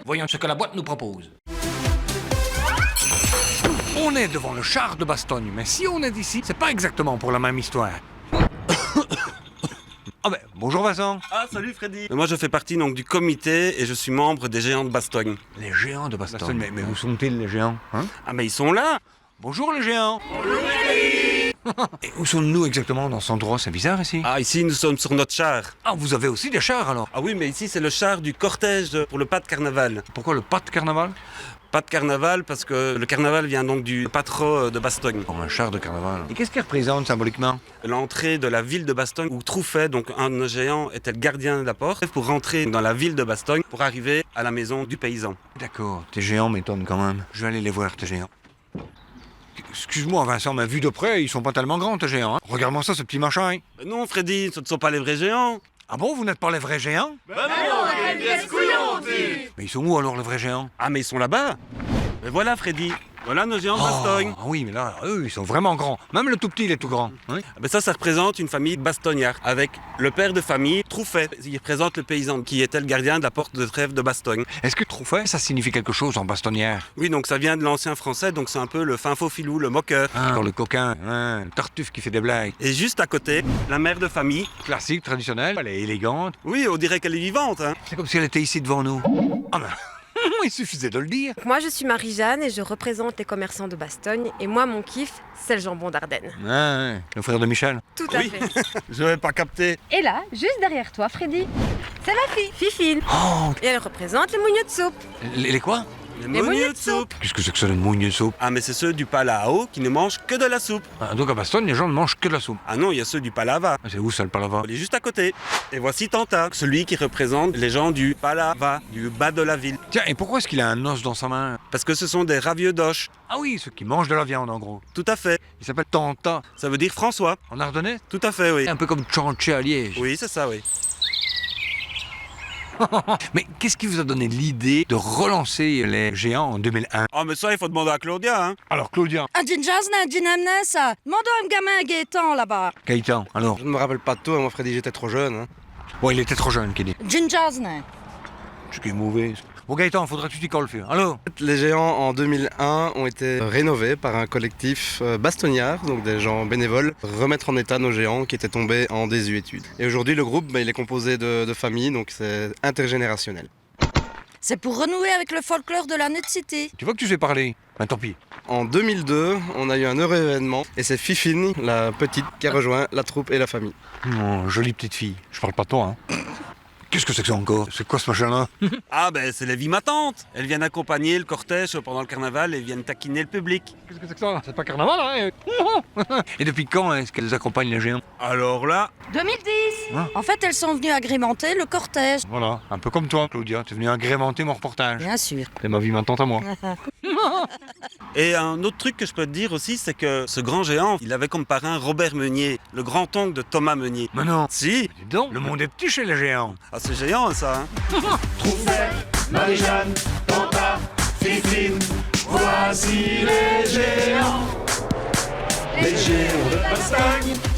Voyons ce que la boîte nous propose. On est devant le char de Bastogne, mais si on est ici, c'est pas exactement pour la même histoire. Ah ben, bonjour Vincent. Ah, salut Freddy. Moi, je fais partie donc du comité et je suis membre des géants de Bastogne. Les géants de Bastogne. Mais où sont-ils les géants, hein? Ah, mais ils sont là. Bonjour les géants. Bonjour Et où sommes-nous exactement dans cet endroit? C'est bizarre ici. Ah, ici, nous sommes sur notre char. Ah, vous avez aussi des chars alors? Ah oui, mais ici, c'est le char du cortège pour le pas de carnaval. Pourquoi le pas de carnaval? Pas de carnaval parce que le carnaval vient donc du patro de Bastogne. Comme un char de carnaval. Et qu'est-ce qu'il représente symboliquement? L'entrée de la ville de Bastogne où Trouffet, donc un de nos géants, était le gardien de la porte pour rentrer dans la ville de Bastogne pour arriver à la maison du paysan. D'accord, tes géants m'étonnent quand même. Je vais aller les voir, tes géants. Excuse-moi Vincent, mais vu de près, ils sont pas tellement grands tes géants. Hein? Regarde-moi ça, ce petit machin. Mais non, Freddy, ce ne sont pas les vrais géants. Ah bon, vous n'êtes pas les vrais géants? Mais non, on est des couillons, dit. Mais ils sont où alors les vrais géants? Ah, mais ils sont là-bas. Mais voilà, Freddy. Voilà nos géants de Bastogne. Ah oui, mais là, eux, ils sont vraiment grands. Même le tout petit, il est tout grand. Hein? Ah ben ça représente une famille bastognarde, avec le père de famille, Trouffet. Il représente le paysan qui était le gardien de la porte de trèfle de Bastogne. Est-ce que Trouffet, ça signifie quelque chose en bastonnière? Oui, donc ça vient de l'ancien français, donc c'est un peu le fin faux filou, le moqueur. Ah, le coquin, hein, le tartuffe qui fait des blagues. Et juste à côté, la mère de famille. Classique, traditionnelle, elle est élégante. Oui, on dirait qu'elle est vivante, hein. C'est comme si elle était ici devant nous. Ah ben, il suffisait de le dire. Moi, je suis Marie-Jeanne et je représente les commerçants de Bastogne. Et moi, mon kiff, c'est le jambon d'Ardenne. Ah, ouais, le frère de Michel. Tout à Oui. fait. Je n'avais pas capté. Et là, juste derrière toi, Freddy, c'est ma fille. Fifine. Oh, Et elle représente les mougneux de soupe. les quoi? Les mogneux de soupe. Qu'est-ce que c'est que ça, les mougneux de soupe? Ah, mais c'est ceux du Palao qui ne mangent que de la soupe. Ah, donc à Bastogne, les gens ne mangent que de la soupe. Ah non, il y a ceux du Palava. Ah, c'est où ça, le palava? Il est juste à côté. Et voici Tanta, celui qui représente les gens du Palava, du bas de la ville. Tiens, et pourquoi est-ce qu'il a un os dans sa main? Parce que ce sont des ravieux d'oche. Ah oui, ceux qui mangent de la viande, en gros. Tout à fait. Il s'appelle Tanta. Ça veut dire François. En ardennais? Tout à fait, oui. Un peu comme Tchanché à Liège. Oui, c'est ça, oui. Mais qu'est-ce qui vous a donné l'idée de relancer les géants en 2001? Ah, mais ça, il faut demander à Claudia, hein. Alors, Claudia. Un gin jasna, un gin amnesa. Demande à un gamin Gaëtan là-bas. Gaëtan, alors. Je ne me rappelle pas de tout, moi Freddy, j'étais trop jeune. Hein. Bon, il était trop jeune, qu'il dit. Gin jasna. Ce qui est mauvais. Bon, Gaëtan, faudra que tu t'y colles, fais. Alors? Les géants en 2001 ont été rénovés par un collectif bastognard, donc des gens bénévoles, remettre en état nos géants qui étaient tombés en désuétude. Et aujourd'hui, le groupe, il est composé de familles, donc c'est intergénérationnel. C'est pour renouer avec le folklore de la Net City. Tu vois que tu sais parler? Ben tant pis. En 2002, on a eu un heureux événement, et c'est Fifine, la petite, qui a rejoint la troupe et la famille. Oh, jolie petite fille. Je parle pas de toi, hein. Qu'est-ce que c'est que ça encore? C'est quoi ce machin-là? Ah, ben, c'est les vies matantes. Elles viennent accompagner le cortège pendant le carnaval et viennent taquiner le public. Qu'est-ce que c'est que ça? C'est pas carnaval, hein? Et depuis quand est-ce qu'elles accompagnent les géants? Alors là, 2010. En fait, elles sont venues agrémenter le cortège. Voilà, un peu comme toi, Claudia. T'es venue agrémenter mon reportage. Bien sûr. C'est ma vie maintenant à moi. et un autre truc que je peux te dire aussi, c'est que ce grand géant, il avait comme parrain Robert Meunier, le grand-oncle de Thomas Meunier. Mais non. Si. Dis donc, le monde est petit chez les géants. Ah, c'est géant, ça, hein. Trouffet, Marie-Jeanne, Tanta, Fifine, voici les géants. Les géants de Bastogne.